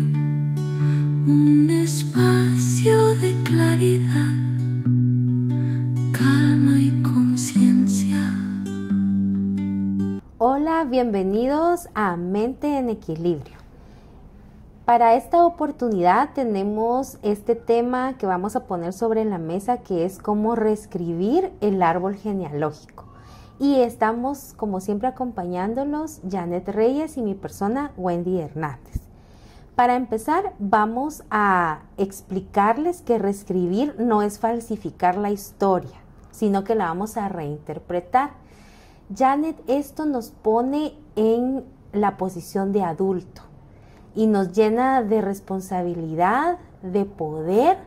un espacio de claridad, calma y conciencia. Hola, bienvenidos a Mente en Equilibrio. Para esta oportunidad tenemos este tema que vamos a poner sobre la mesa, que es cómo reescribir el árbol genealógico. Y estamos, como siempre, acompañándolos Janet Reyes y mi persona, Wendy Hernández. Para empezar, vamos a explicarles que reescribir no es falsificar la historia, sino que la vamos a reinterpretar. Janet, esto nos pone en la posición de adulto y nos llena de responsabilidad, de poder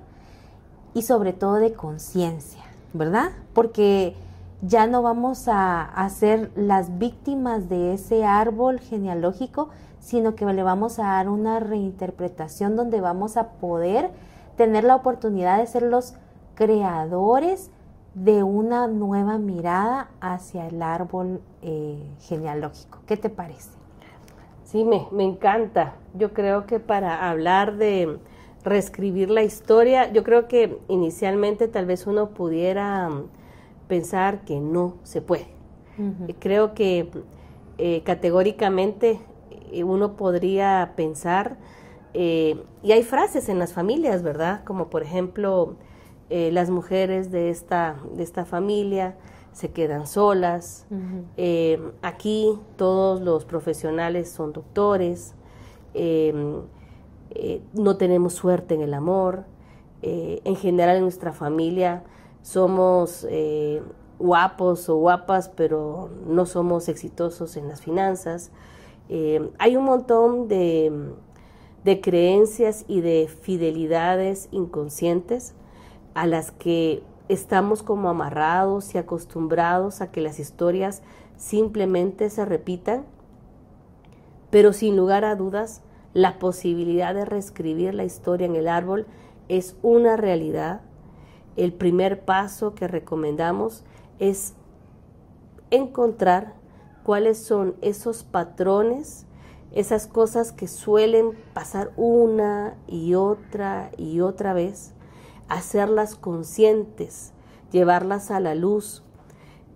y sobre todo de conciencia, ¿verdad? Porque ya no vamos a ser las víctimas de ese árbol genealógico, sino que le vamos a dar una reinterpretación donde vamos a poder tener la oportunidad de ser los creadores de una nueva mirada hacia el árbol genealógico. ¿Qué te parece? Sí, me encanta. Yo creo que para hablar de reescribir la historia, yo creo que inicialmente tal vez uno pudiera pensar que no se puede. Creo que categóricamente uno podría pensar, y hay frases en las familias, ¿verdad? Como por ejemplo, las mujeres de esta familia se quedan solas. Aquí todos los profesionales son doctores. No tenemos suerte en el amor. En general en nuestra familia somos guapos o guapas, pero no somos exitosos en las finanzas. Hay un montón de creencias y de fidelidades inconscientes a las que estamos como amarrados y acostumbrados a que las historias simplemente se repitan, pero sin lugar a dudas, la posibilidad de reescribir la historia en el árbol es una realidad. El primer paso que recomendamos es encontrar cuáles son esos patrones, esas cosas que suelen pasar una y otra vez, hacerlas conscientes, llevarlas a la luz,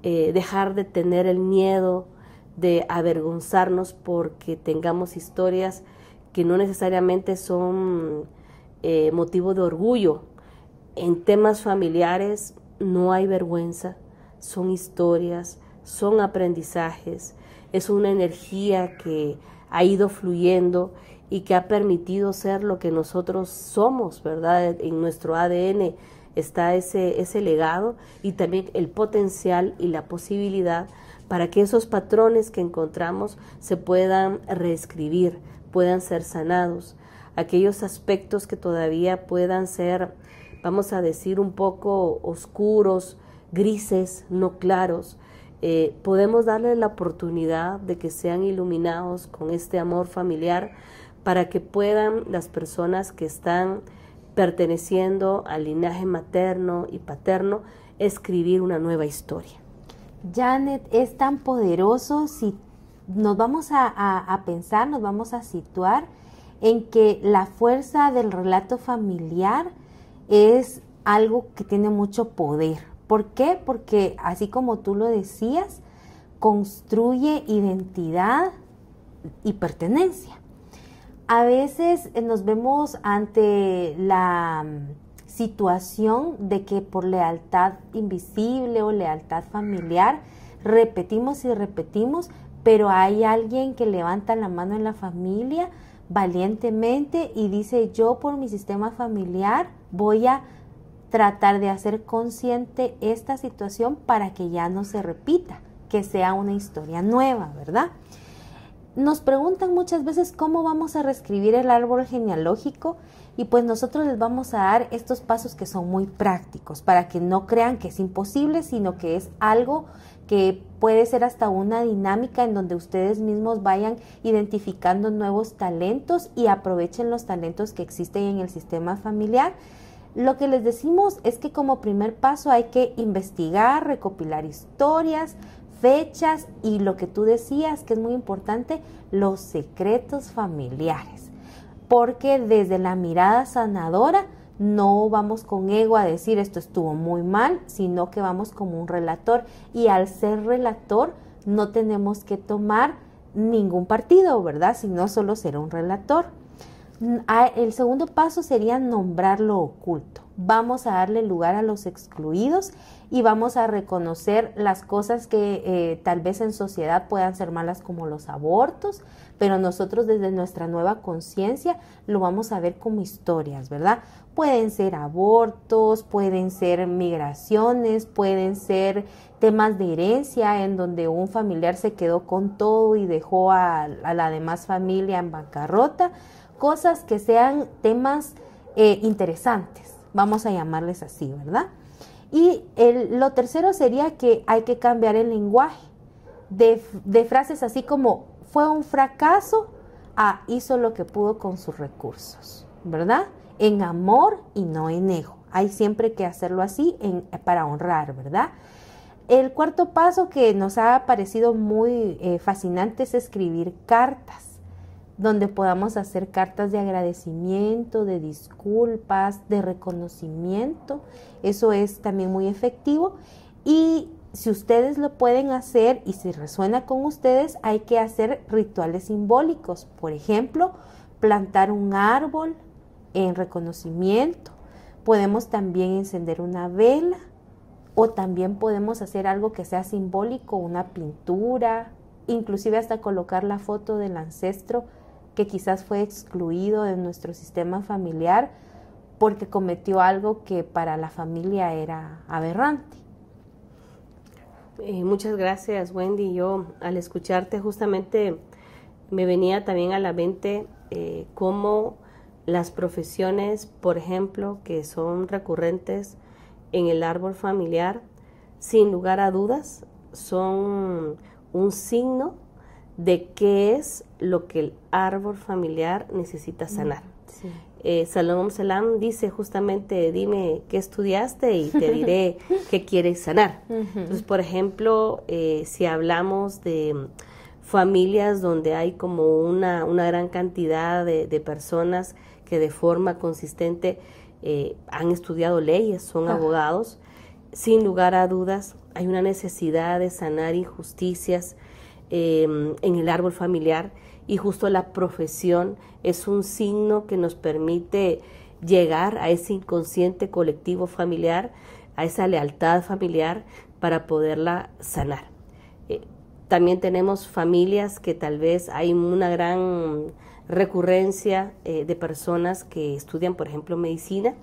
dejar de tener el miedo de avergonzarnos porque tengamos historias que no necesariamente son motivo de orgullo. En temas familiares no hay vergüenza, son historias, son aprendizajes, es una energía que ha ido fluyendo y que ha permitido ser lo que nosotros somos, ¿verdad? En nuestro ADN está ese legado y también el potencial y la posibilidad para que esos patrones que encontramos se puedan reescribir, puedan ser sanados. Aquellos aspectos que todavía puedan ser, vamos a decir, un poco oscuros, grises, no claros, podemos darle la oportunidad de que sean iluminados con este amor familiar para que puedan las personas que están perteneciendo al linaje materno y paterno escribir una nueva historia. Janet, es tan poderoso si nos vamos a pensar, nos vamos a situar en que la fuerza del relato familiar es algo que tiene mucho poder. ¿Por qué? Porque así como tú lo decías, construye identidad y pertenencia. A veces nos vemos ante la situación de que por lealtad invisible o lealtad familiar repetimos y repetimos, pero hay alguien que levanta la mano en la familia valientemente y dice: yo por mi sistema familiar voy a tratar de hacer consciente esta situación para que ya no se repita, que sea una historia nueva, ¿verdad? Nos preguntan muchas veces cómo vamos a reescribir el árbol genealógico y pues nosotros les vamos a dar estos pasos que son muy prácticos para que no crean que es imposible, sino que es algo que puede ser hasta una dinámica en donde ustedes mismos vayan identificando nuevos talentos y aprovechen los talentos que existen en el sistema familiar. Lo que les decimos es que como primer paso hay que investigar, recopilar historias, fechas y lo que tú decías que es muy importante, los secretos familiares. porque desde la mirada sanadora no vamos con ego a decir esto estuvo muy mal, sino que vamos como un relator, y al ser relator no tenemos que tomar ningún partido, ¿verdad? Sino solo ser un relator. El segundo paso sería nombrar lo oculto. Vamos a darle lugar a los excluidos y vamos a reconocer las cosas que tal vez en sociedad puedan ser malas, como los abortos, pero nosotros desde nuestra nueva conciencia lo vamos a ver como historias, ¿verdad? Pueden ser abortos, pueden ser migraciones, pueden ser temas de herencia en donde un familiar se quedó con todo y dejó a la demás familia en bancarrota. Cosas que sean temas interesantes, vamos a llamarles así, ¿verdad? Y lo tercero sería que hay que cambiar el lenguaje de frases así como fue un fracaso a hizo lo que pudo con sus recursos, ¿verdad? En amor y no en ego. Hay siempre que hacerlo así para honrar, ¿verdad? El cuarto paso que nos ha parecido muy fascinante es escribir cartas, donde podamos hacer cartas de agradecimiento, de disculpas, de reconocimiento. Eso es también muy efectivo. Y si ustedes lo pueden hacer y si resuena con ustedes, hay que hacer rituales simbólicos. Por ejemplo, plantar un árbol en reconocimiento. Podemos también encender una vela, o también podemos hacer algo que sea simbólico, una pintura, inclusive hasta colocar la foto del ancestro que quizás fue excluido de nuestro sistema familiar porque cometió algo que para la familia era aberrante. Muchas gracias, Wendy. Yo al escucharte justamente me venía también a la mente cómo las profesiones, por ejemplo, que son recurrentes en el árbol familiar, sin lugar a dudas, son un signo de qué es lo que el árbol familiar necesita sanar. Sí. Salomón Salam dice justamente, dime qué estudiaste y te diré qué quieres sanar. Entonces, por ejemplo, si hablamos de familias donde hay como una gran cantidad de personas que de forma consistente han estudiado leyes, son abogados, sin lugar a dudas hay una necesidad de sanar injusticias en el árbol familiar, y justo la profesión es un signo que nos permite llegar a ese inconsciente colectivo familiar, a esa lealtad familiar para poderla sanar. También tenemos familias que tal vez hay una gran recurrencia de personas que estudian, por ejemplo, medicina,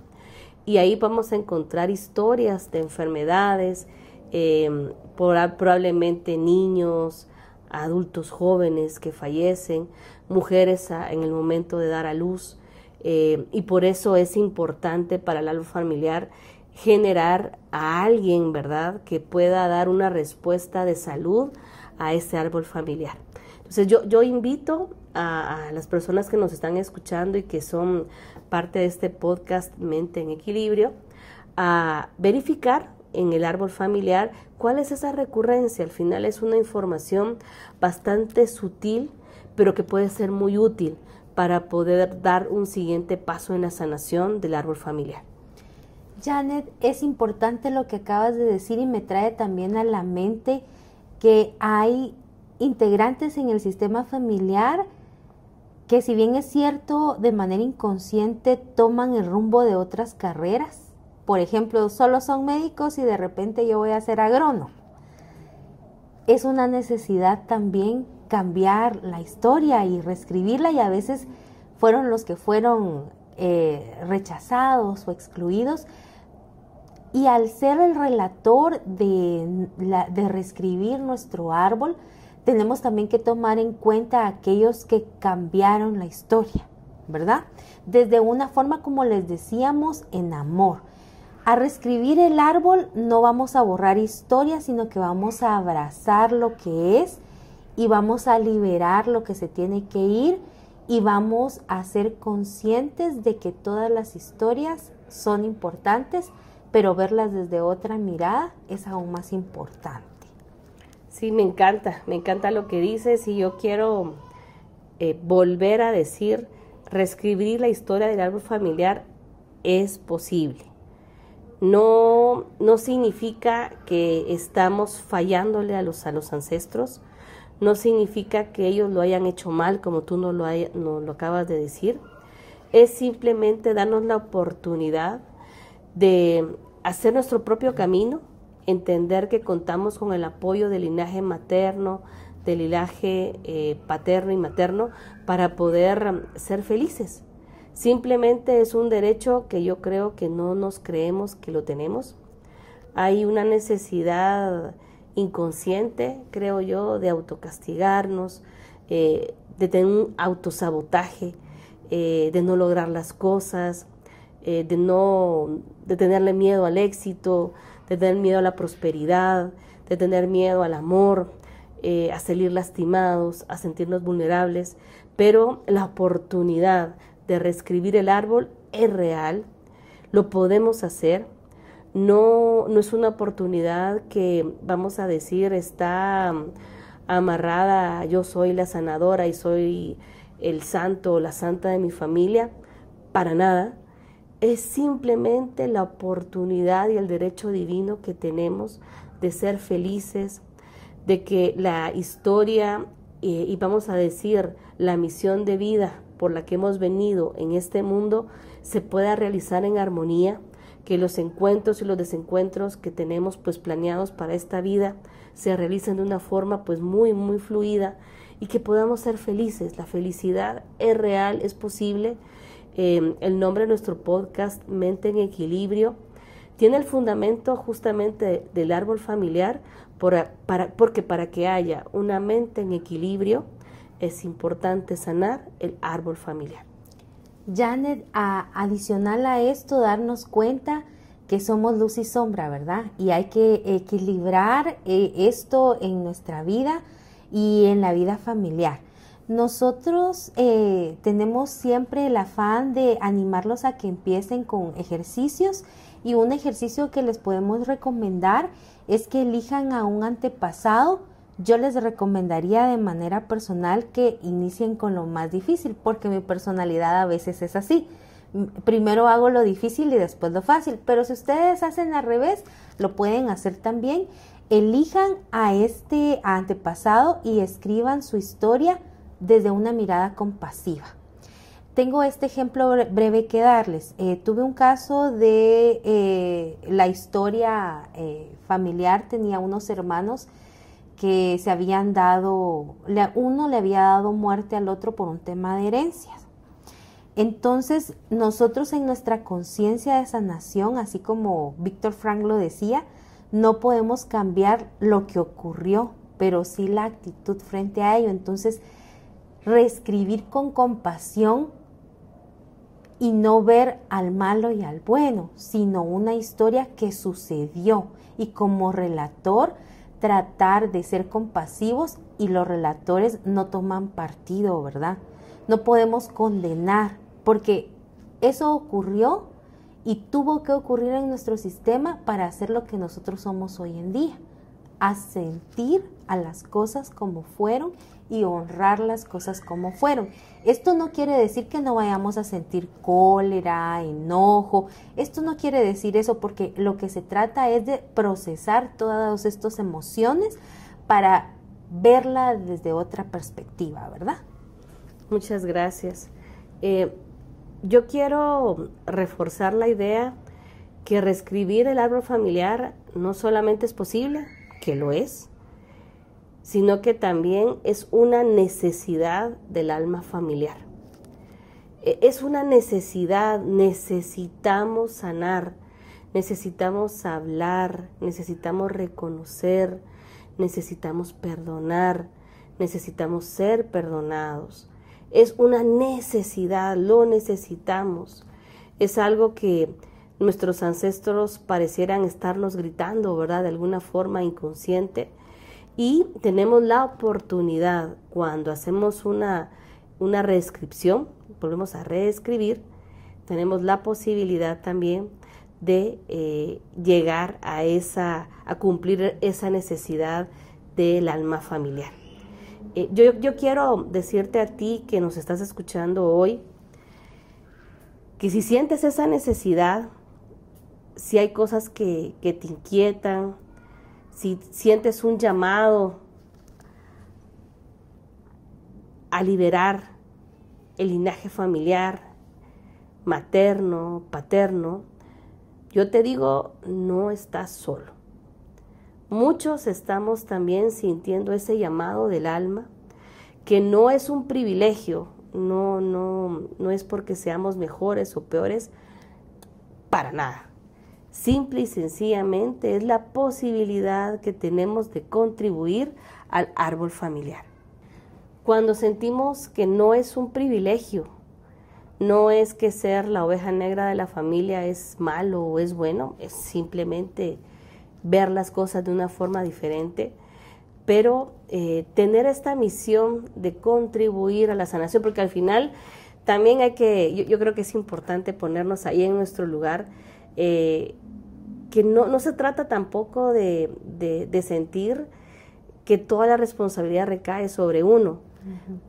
y ahí vamos a encontrar historias de enfermedades, probablemente niños, adultos jóvenes que fallecen, mujeres en el momento de dar a luz, y por eso es importante para el árbol familiar generar a alguien, ¿verdad?, que pueda dar una respuesta de salud a ese árbol familiar. Entonces yo invito a las personas que nos están escuchando y que son parte de este podcast Mente en Equilibrio a verificar en el árbol familiar cuál es esa recurrencia. Al final es una información bastante sutil, pero que puede ser muy útil para poder dar un siguiente paso en la sanación del árbol familiar. Janet, es importante lo que acabas de decir y me trae también a la mente que hay integrantes en el sistema familiar que, si bien es cierto, de manera inconsciente toman el rumbo de otras carreras. Por ejemplo, solo son médicos y de repente yo voy a ser agrónomo. Es una necesidad también cambiar la historia y reescribirla, y a veces fueron los que fueron rechazados o excluidos. Y al ser el relator de reescribir nuestro árbol, tenemos también que tomar en cuenta a aquellos que cambiaron la historia, ¿verdad? Desde una forma, como les decíamos, en amor. A reescribir el árbol no vamos a borrar historia, sino que vamos a abrazar lo que es y vamos a liberar lo que se tiene que ir, y vamos a ser conscientes de que todas las historias son importantes, pero verlas desde otra mirada es aún más importante. Sí, me encanta lo que dices, y yo quiero volver a decir reescribir la historia del árbol familiar es posible. No significa que estamos fallándole a los ancestros, no significa que ellos lo hayan hecho mal, como tú nos lo acabas de decir. Es simplemente darnos la oportunidad de hacer nuestro propio camino, entender que contamos con el apoyo del linaje materno, del linaje paterno y materno para poder ser felices. Simplemente es un derecho que yo creo que no nos creemos que lo tenemos. Hay una necesidad inconsciente, creo yo, de autocastigarnos, de tener un autosabotaje, de no lograr las cosas, de tenerle miedo al éxito, de tener miedo a la prosperidad, de tener miedo al amor, a salir lastimados, a sentirnos vulnerables. Pero la oportunidad de reescribir el árbol es real, lo podemos hacer. No es una oportunidad que, vamos a decir, está amarrada, yo soy la sanadora y soy el santo o la santa de mi familia, para nada. Es simplemente la oportunidad y el derecho divino que tenemos de ser felices, de que la historia y vamos a decir la misión de vida por la que hemos venido en este mundo se pueda realizar en armonía, que los encuentros y los desencuentros que tenemos pues planeados para esta vida se realicen de una forma pues muy fluida y que podamos ser felices. La felicidad es real, es posible. El nombre de nuestro podcast, Mente en Equilibrio, tiene el fundamento justamente del árbol familiar, porque para que haya una mente en equilibrio es importante sanar el árbol familiar. Janet, adicional a esto, darnos cuenta que somos luz y sombra, ¿verdad? Y hay que equilibrar esto en nuestra vida y en la vida familiar. Nosotros tenemos siempre el afán de animarlos a que empiecen con ejercicios, y un ejercicio que les podemos recomendar es que elijan a un antepasado. Yo les recomendaría de manera personal que inicien con lo más difícil, porque mi personalidad a veces es así. Primero hago lo difícil y después lo fácil, pero si ustedes hacen al revés, lo pueden hacer también. Elijan a este antepasado y escriban su historia desde una mirada compasiva. Tengo este ejemplo breve que darles. Tuve un caso de la historia familiar. Tenía unos hermanos que se habían dado, uno le había dado muerte al otro por un tema de herencias. Entonces, nosotros en nuestra conciencia de sanación, así como Víctor Frank lo decía, no podemos cambiar lo que ocurrió, pero sí la actitud frente a ello. Entonces, reescribir con compasión y no ver al malo y al bueno, sino una historia que sucedió, y como relator tratar de ser compasivos, y los relatores no toman partido, ¿verdad? No podemos condenar, porque eso ocurrió y tuvo que ocurrir en nuestro sistema para hacer lo que nosotros somos hoy en día, a sentir a las cosas como fueron y honrar las cosas como fueron. Esto no quiere decir que no vayamos a sentir cólera, enojo. Esto no quiere decir eso, porque lo que se trata es de procesar todas estas emociones para verla desde otra perspectiva, ¿verdad? Muchas gracias. Yo quiero reforzar la idea que reescribir el árbol familiar no solamente es posible, que lo es, sino que también es una necesidad del alma familiar. Es una necesidad, necesitamos sanar, necesitamos hablar, necesitamos reconocer, necesitamos perdonar, necesitamos ser perdonados. Es una necesidad, lo necesitamos. Es algo que nuestros ancestros parecieran estarnos gritando, ¿verdad? De alguna forma inconsciente. Y tenemos la oportunidad, cuando hacemos una reescripción, volvemos a reescribir, tenemos la posibilidad también de llegar a cumplir esa necesidad del alma familiar. Yo quiero decirte a ti que nos estás escuchando hoy, que si sientes esa necesidad, si hay cosas que te inquietan, si sientes un llamado a liberar el linaje familiar, materno, paterno, yo te digo, no estás solo. Muchos estamos también sintiendo ese llamado del alma, que no es un privilegio, no es porque seamos mejores o peores, para nada. Simple y sencillamente es la posibilidad que tenemos de contribuir al árbol familiar. Cuando sentimos que no es un privilegio, no es que ser la oveja negra de la familia es malo o es bueno, es simplemente ver las cosas de una forma diferente, pero tener esta misión de contribuir a la sanación, porque al final también yo creo que es importante ponernos ahí en nuestro lugar, que no se trata tampoco de sentir que toda la responsabilidad recae sobre uno.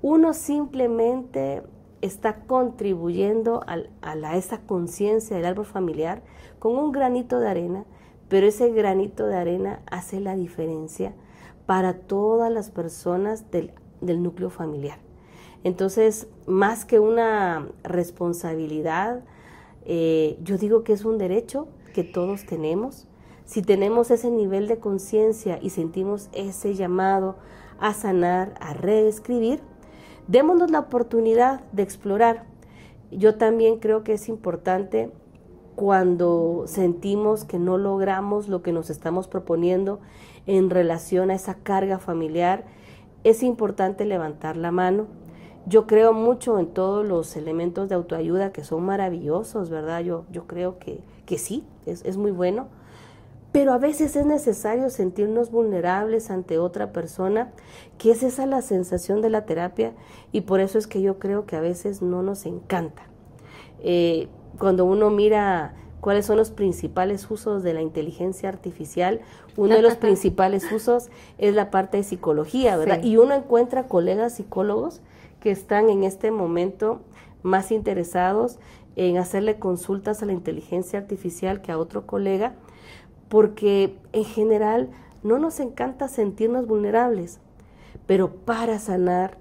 Uno simplemente está contribuyendo a esa conciencia del árbol familiar con un granito de arena, pero ese granito de arena hace la diferencia para todas las personas del núcleo familiar. Entonces, más que una responsabilidad, yo digo que es un derecho que todos tenemos. Si tenemos ese nivel de conciencia y sentimos ese llamado a sanar, a reescribir, démonos la oportunidad de explorar. Yo también creo que es importante cuando sentimos que no logramos lo que nos estamos proponiendo en relación a esa carga familiar, es importante levantar la mano. Yo creo mucho en todos los elementos de autoayuda que son maravillosos, ¿verdad? Yo creo que sí, es muy bueno. Pero a veces es necesario sentirnos vulnerables ante otra persona, que es esa la sensación de la terapia, y por eso es que yo creo que a veces no nos encanta. Cuando uno mira cuáles son los principales usos de la inteligencia artificial, uno de los principales usos es la parte de psicología, ¿verdad? Sí. Y uno encuentra colegas psicólogos que están en este momento más interesados en hacerle consultas a la inteligencia artificial que a otro colega, porque en general no nos encanta sentirnos vulnerables, pero para sanar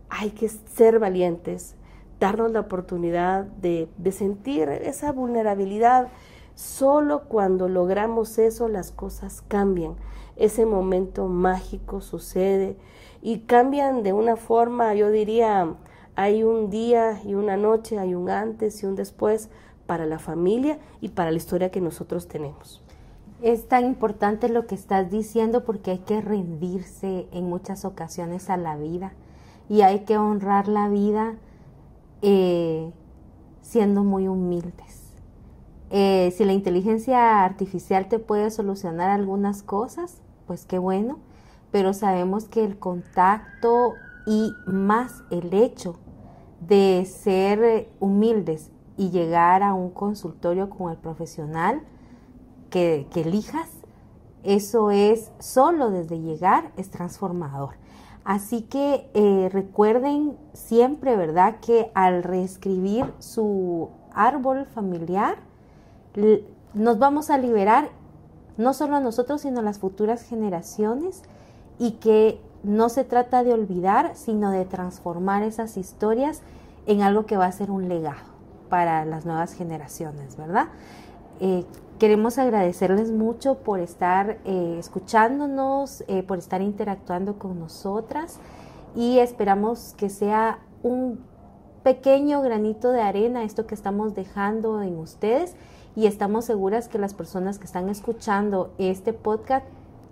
hay que ser valientes, darnos la oportunidad de sentir esa vulnerabilidad. Solo cuando logramos eso las cosas cambian, ese momento mágico sucede y cambian de una forma, yo diría, hay un día y una noche, hay un antes y un después para la familia y para la historia que nosotros tenemos. Es tan importante lo que estás diciendo porque hay que rendirse en muchas ocasiones a la vida y hay que honrar la vida siendo muy humildes. Si la inteligencia artificial te puede solucionar algunas cosas, pues qué bueno, pero sabemos que el contacto y más el hecho de ser humildes y llegar a un consultorio con el profesional que elijas, eso es solo desde llegar, es transformador. Así que recuerden siempre, ¿verdad?, que al reescribir su árbol familiar, nos vamos a liberar no solo a nosotros, sino a las futuras generaciones, y que no se trata de olvidar, sino de transformar esas historias en algo que va a ser un legado para las nuevas generaciones, ¿verdad? Queremos agradecerles mucho por estar escuchándonos, por estar interactuando con nosotras, y esperamos que sea un pequeño granito de arena esto que estamos dejando en ustedes, y estamos seguras que las personas que están escuchando este podcast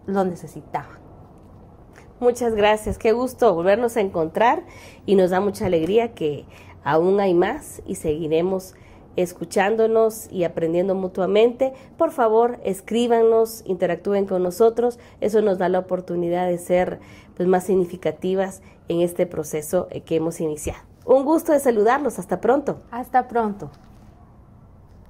lo necesitaban. Muchas gracias, qué gusto volvernos a encontrar y nos da mucha alegría que aún hay más y seguiremos escuchándonos y aprendiendo mutuamente. Por favor, escríbanos, interactúen con nosotros, eso nos da la oportunidad de ser más significativas en este proceso que hemos iniciado. Un gusto de saludarlos, hasta pronto. Hasta pronto.